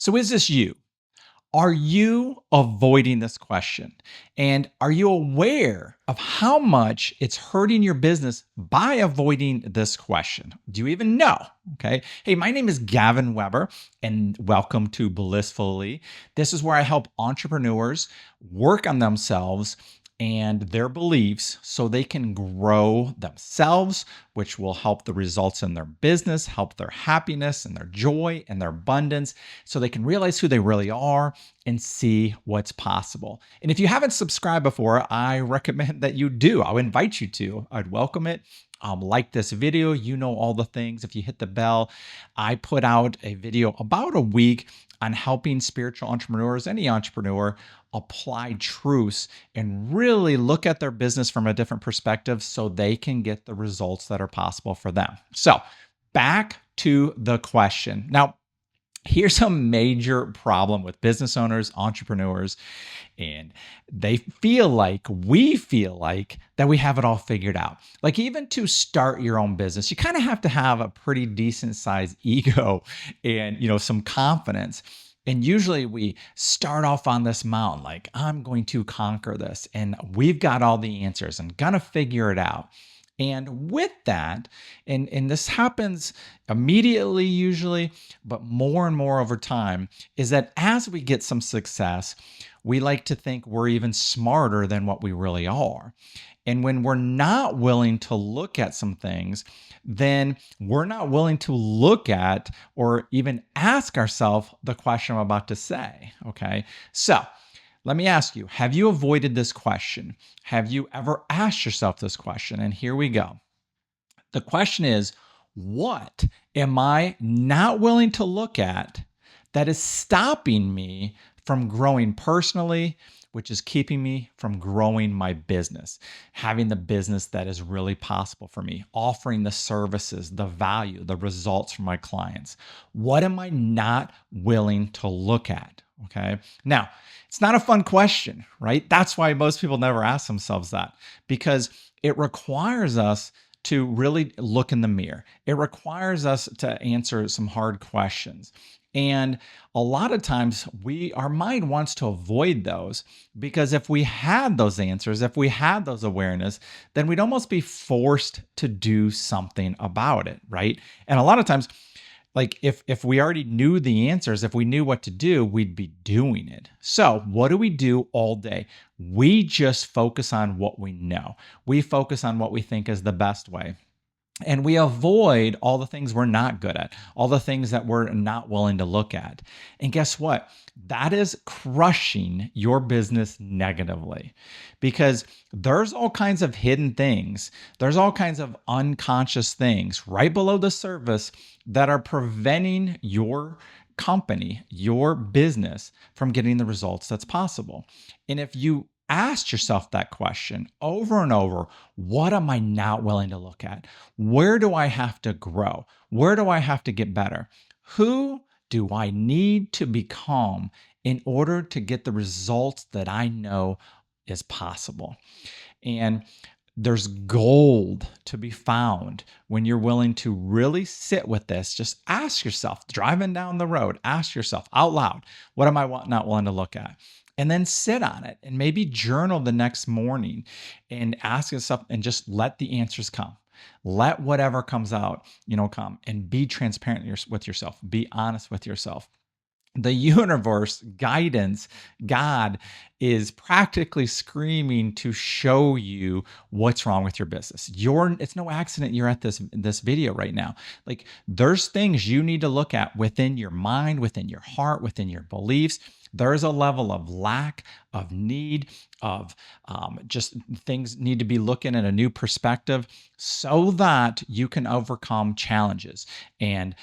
So is this you? Are you avoiding this question? And are you aware of how much it's hurting your business by avoiding this question? Do you even know? Okay. Hey, my name is Gavin Weber, and welcome to Blissfully. This is where I help entrepreneurs work on themselves and their beliefs so they can grow themselves, which will help the results in their business, help their happiness and their joy and their abundance, so they can realize who they really are and see what's possible. And if you haven't subscribed before, I recommend that you do. I'll invite you to. I'd welcome it. Like this video, you know all the things. If you hit the bell, I put out a video about a week on helping spiritual entrepreneurs, any entrepreneur, apply truths and really look at their business from a different perspective so they can get the results that are possible for them. So back to the question. Now, here's a major problem with business owners, entrepreneurs, and we feel like that we have it all figured out. Like, even to start your own business, you kind of have to have a pretty decent sized ego and, some confidence. And usually we start off on this mountain, like, I'm going to conquer this and we've got all the answers and gonna figure it out. And with that, and this happens immediately usually, but more and more over time, is that as we get some success, we like to think we're even smarter than what we really are. And when we're not willing to look at some things, then we're not willing to look at or even ask ourselves the question I'm about to say. Okay. So let me ask you, have you avoided this question? Have you ever asked yourself this question? And here we go. The question is, what am I not willing to look at that is stopping me from growing personally, which is keeping me from growing my business, having the business that is really possible for me, offering the services, the value, the results for my clients? What am I not willing to look at? Okay. Now, it's not a fun question, right? That's why most people never ask themselves that, because it requires us to really look in the mirror. It requires us to answer some hard questions. And a lot of times our mind wants to avoid those, because if we had those answers, if we had those awareness, then we'd almost be forced to do something about it, right? And a lot of times, like, if we already knew the answers, if we knew what to do, we'd be doing it. So what do we do all day? We just focus on what we know. We focus on what we think is the best way. And we avoid all the things we're not good at, all the things that we're not willing to look at. And guess what? That is crushing your business negatively, because there's all kinds of hidden things. There's all kinds of unconscious things right below the surface that are preventing your company, your business, from getting the results that's possible. And if you ask yourself that question over and over, what am I not willing to look at? Where do I have to grow? Where do I have to get better? Who do I need to become in order to get the results that I know is possible? And there's gold to be found when you're willing to really sit with this. Just ask yourself, driving down the road, ask yourself out loud, what am I not willing to look at? And then sit on it and maybe journal the next morning and ask yourself, and just let the answers come. Let whatever comes out, come, and be transparent with yourself. Be honest with yourself. The universe, guidance, God is practically screaming to show you what's wrong with your business. It's no accident you're at this video right now. Like, there's things you need to look at within your mind, within your heart, within your beliefs. There's a level of lack, of need, of just things need to be looking at a new perspective so that you can overcome challenges and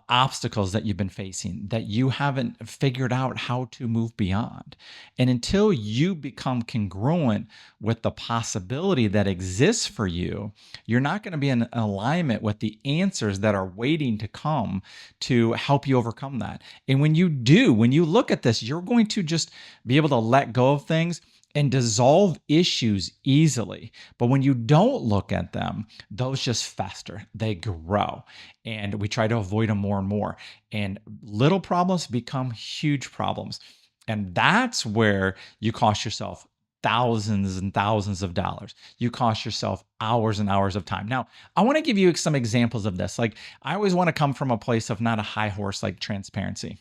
obstacles that you've been facing that you haven't figured out how to move beyond. And until you become congruent with the possibility that exists for you, you're not going to be in alignment with the answers that are waiting to come to help you overcome that. And when you look at this, you're going to just be able to let go of things, and dissolve issues easily. But when you don't look at them, those just fester, they grow, and we try to avoid them more and more. And little problems become huge problems. And that's where you cost yourself thousands and thousands of dollars. You cost yourself hours and hours of time. Now, I want to give you some examples of this. Like, I always want to come from a place of not a high horse like transparency.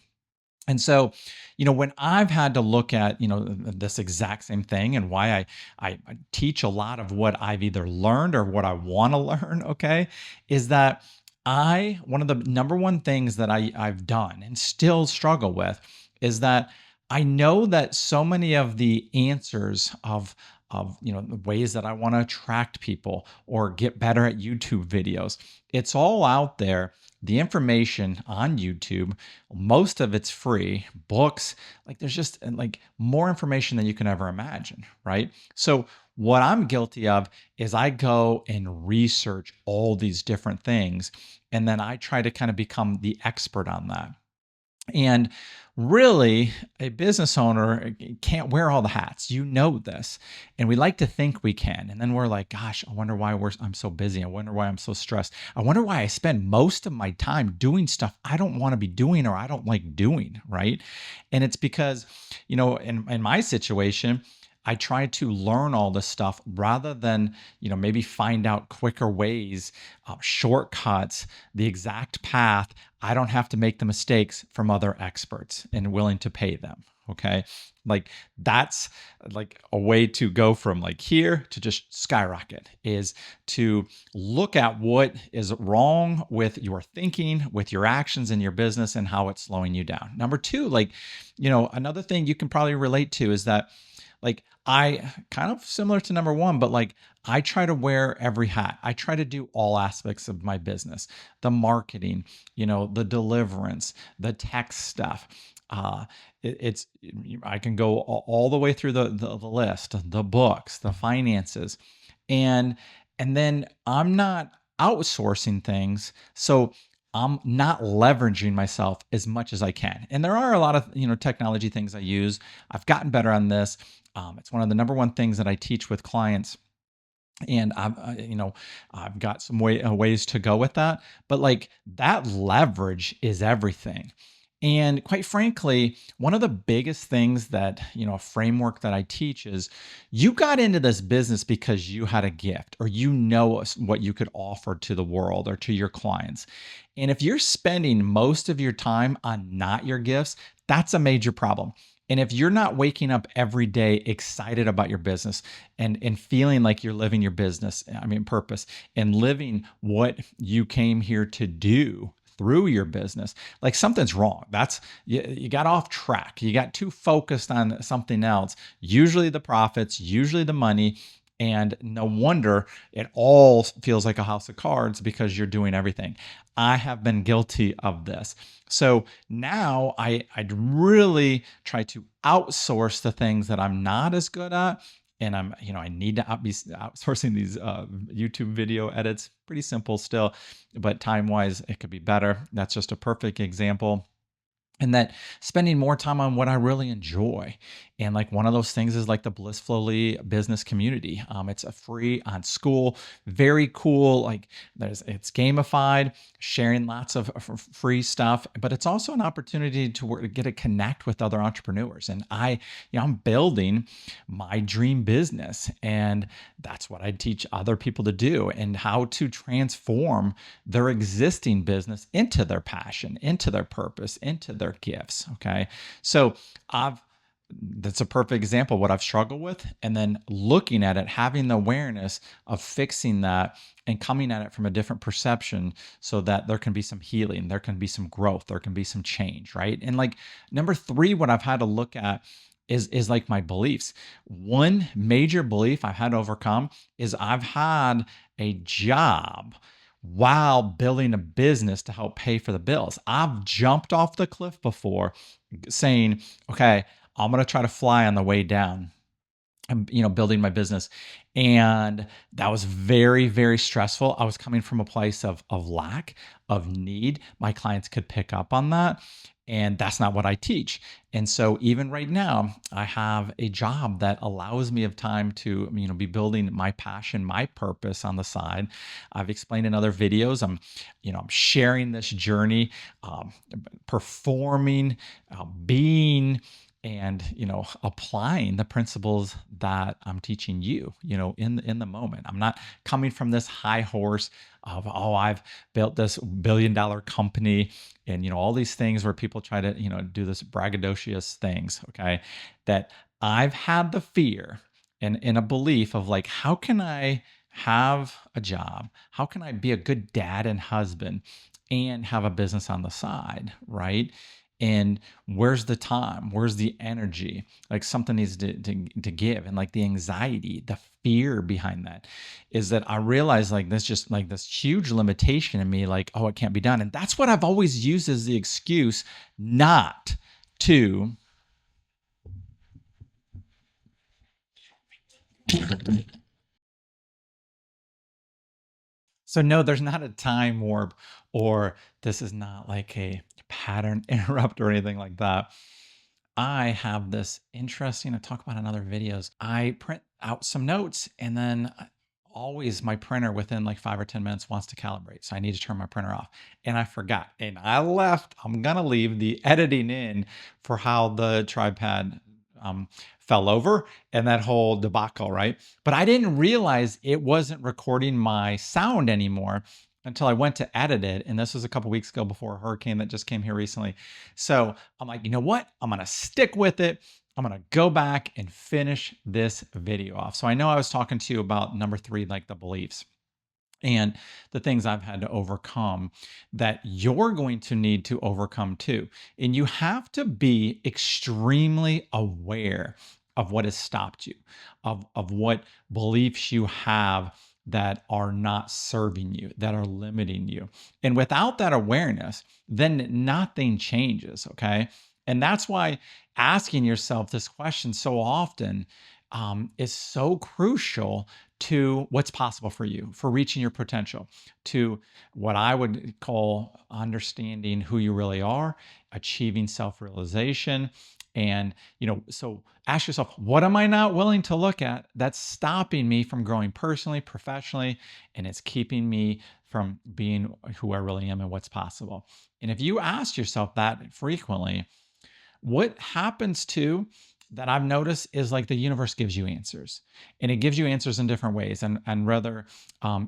And so, when I've had to look at, this exact same thing, and why I teach a lot of what I've either learned or what I want to learn, okay, is that one of the number one things that I've done and still struggle with is that I know that so many of the answers of the ways that I want to attract people or get better at YouTube videos, it's all out there. The information on YouTube, most of it's free. Books, like, there's just like more information than you can ever imagine, right? So what I'm guilty of is I go and research all these different things, and then I try to kind of become the expert on that. And really, a business owner can't wear all the hats. You know this. And we like to think we can. And then we're like, gosh, I wonder why I'm so busy. I wonder why I'm so stressed. I wonder why I spend most of my time doing stuff I don't want to be doing or I don't like doing, right? And it's because, in my situation, I try to learn all this stuff rather than, maybe find out quicker ways, shortcuts, the exact path. I don't have to make the mistakes from other experts and willing to pay them. Okay. Like, that's like a way to go from like here to just skyrocket, is to look at what is wrong with your thinking, with your actions in your business, and how it's slowing you down. Number two, another thing you can probably relate to is that, like, I kind of similar to number one, but like, I try to wear every hat. I try to do all aspects of my business, the marketing, the deliverance, the tech stuff. It's I can go all the way through the list, the books, the finances, and then I'm not outsourcing things. So I'm not leveraging myself as much as I can. And there are a lot of, technology things I use. I've gotten better on this. It's one of the number one things that I teach with clients. And I've got some ways to go with that. But like, that leverage is everything. And quite frankly, one of the biggest things that, a framework that I teach is, you got into this business because you had a gift, or what you could offer to the world or to your clients. And if you're spending most of your time on not your gifts, that's a major problem. And if you're not waking up every day excited about your business and feeling like you're living your purpose, and living what you came here to do through your business, like, something's wrong. You got off track. You got too focused on something else, usually the profits, usually the money. And no wonder it all feels like a house of cards, because you're doing everything. I have been guilty of this. So now I'd really try to outsource the things that I'm not as good at. And I need to be outsourcing these YouTube video edits. Pretty simple still, but time-wise, it could be better. That's just a perfect example. And that spending more time on what I really enjoy. And like, one of those things is like the Blissfully business community. It's a free on school, very cool. Like, it's gamified, sharing lots of free stuff, but it's also an opportunity to get to connect with other entrepreneurs. And I'm building my dream business, and that's what I teach other people to do, and how to transform their existing business into their passion, into their purpose, into their gifts. Okay. So that's a perfect example of what I've struggled with. And then looking at it, having the awareness of fixing that and coming at it from a different perception, so that there can be some healing, there can be some growth, there can be some change. Right. And like, number three, what I've had to look at is like my beliefs. One major belief I've had to overcome is I've had a job while building a business to help pay for the bills. I've jumped off the cliff before, saying, okay, I'm going to try to fly on the way down. building my business. And that was very, very stressful. I was coming from a place of lack, of need. My clients could pick up on that. And that's not what I teach. And so even right now, I have a job that allows me of time to, be building my passion, my purpose on the side. I've explained in other videos. I'm sharing this journey, performing, being, and applying the principles that I'm teaching you, in the moment. I'm not coming from this high horse of, oh, I've built this billion-dollar company, and all these things where people try to do this braggadocious things. Okay, that I've had the fear and a belief of, like, how can I have a job, how can I be a good dad and husband and have a business on the side, right? And where's the time, where's the energy? Like, something needs to give. And like, the anxiety, the fear behind that is that I realize, like, this just like this huge limitation in me, like, oh, it can't be done. And that's what I've always used as the excuse not to. So no, there's not a time warp, or this is not like a pattern interrupt or anything like that. I have this interesting, I talk about in other videos. I print out some notes, and then always my printer within like 5 or 10 minutes wants to calibrate. So I need to turn my printer off. And I forgot. And I left, I'm going to leave the editing in for how the tripod fell over and that whole debacle, right? But I didn't realize it wasn't recording my sound anymore until I went to edit it. And this was a couple weeks ago before a hurricane that just came here recently. So I'm like, you know what? I'm going to stick with it. I'm going to go back and finish this video off. So I know I was talking to you about number 3, like the beliefs and the things I've had to overcome that you're going to need to overcome too. And you have to be extremely aware of what has stopped you, of what beliefs you have that are not serving you, that are limiting you. And without that awareness, then nothing changes, okay? And that's why asking yourself this question so often is so crucial to what's possible for you, for reaching your potential, to what I would call understanding who you really are, achieving self-realization. And, so ask yourself, what am I not willing to look at that's stopping me from growing personally, professionally, and it's keeping me from being who I really am and what's possible? And if you ask yourself that frequently, what happens too that I've noticed is, like, the universe gives you answers, and it gives you answers in different ways, and rather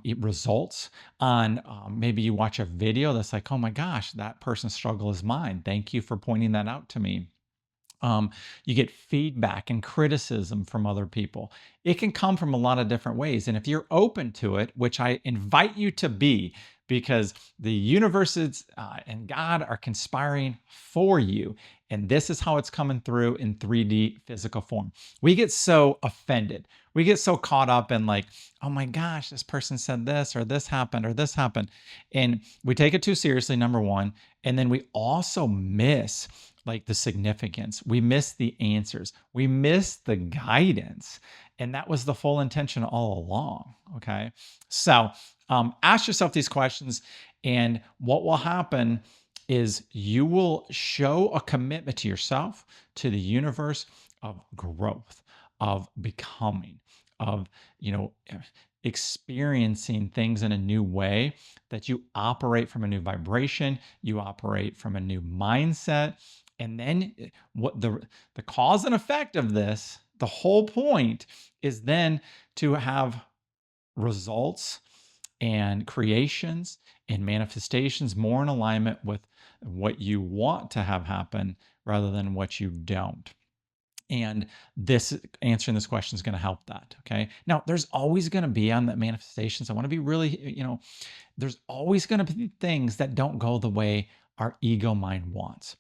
it results on, maybe you watch a video that's like, oh my gosh, that person's struggle is mine. Thank you for pointing that out to me. You get feedback and criticism from other people. It can come from a lot of different ways. And if you're open to it, which I invite you to be, because the universe and God are conspiring for you. And this is how it's coming through in 3D physical form. We get so offended. We get so caught up in, like, oh my gosh, this person said this, or this happened, or this happened. And we take it too seriously, number one. And then we also miss, like, the significance. We miss the answers. We miss the guidance. And that was the full intention all along. Okay. So ask yourself these questions. And what will happen is you will show a commitment to yourself, to the universe, of growth, of becoming, of, experiencing things in a new way, that you operate from a new vibration, you operate from a new mindset. And then what the cause and effect of this, the whole point is then to have results and creations and manifestations more in alignment with what you want to have happen rather than what you don't. And this answering this question is going to help that. Okay. Now, there's always going to be on the manifestations. I want to be really, there's always going to be things that don't go the way our ego mind wants.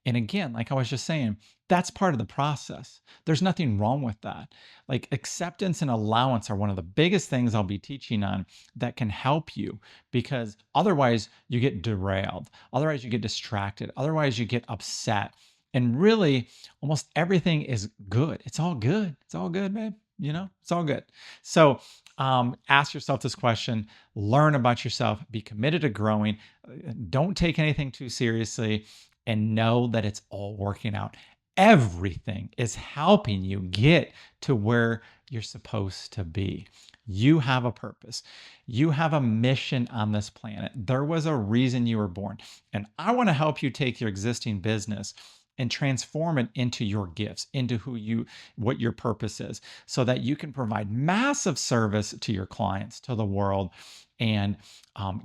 And again, like I was just saying, that's part of the process. There's nothing wrong with that. Like, acceptance and allowance are one of the biggest things I'll be teaching on that can help you, because otherwise you get derailed. Otherwise you get distracted. Otherwise you get upset. And really, almost everything is good. It's all good. It's all good, babe. It's all good. So ask yourself this question, learn about yourself, be committed to growing, don't take anything too seriously, and know that it's all working out. Everything is helping you get to where you're supposed to be. You have a purpose. You have a mission on this planet. There was a reason you were born. And I want to help you take your existing business and transform it into your gifts, into what your purpose is, so that you can provide massive service to your clients, to the world, and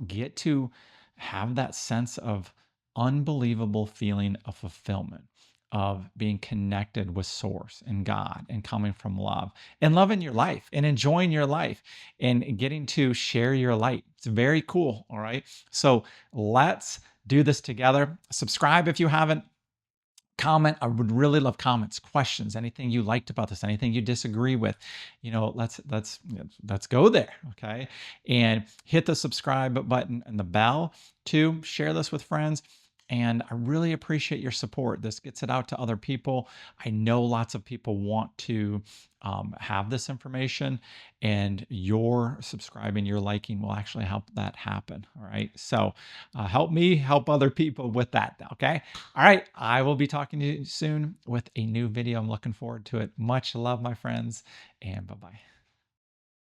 get to have that sense of unbelievable feeling of fulfillment, of being connected with source and God and coming from love and loving your life and enjoying your life and getting to share your light. It's very cool. All right. So let's do this together. Subscribe if you haven't. Comment. I would really love comments, questions, anything you liked about this, anything you disagree with. Let's go there. Okay. And hit the subscribe button and the bell to share this with friends. And I really appreciate your support. This gets it out to other people. I know lots of people want to have this information, and your subscribing, your liking will actually help that happen. All right. So help me help other people with that. Okay. All right. I will be talking to you soon with a new video. I'm looking forward to it. Much love, my friends, and bye bye.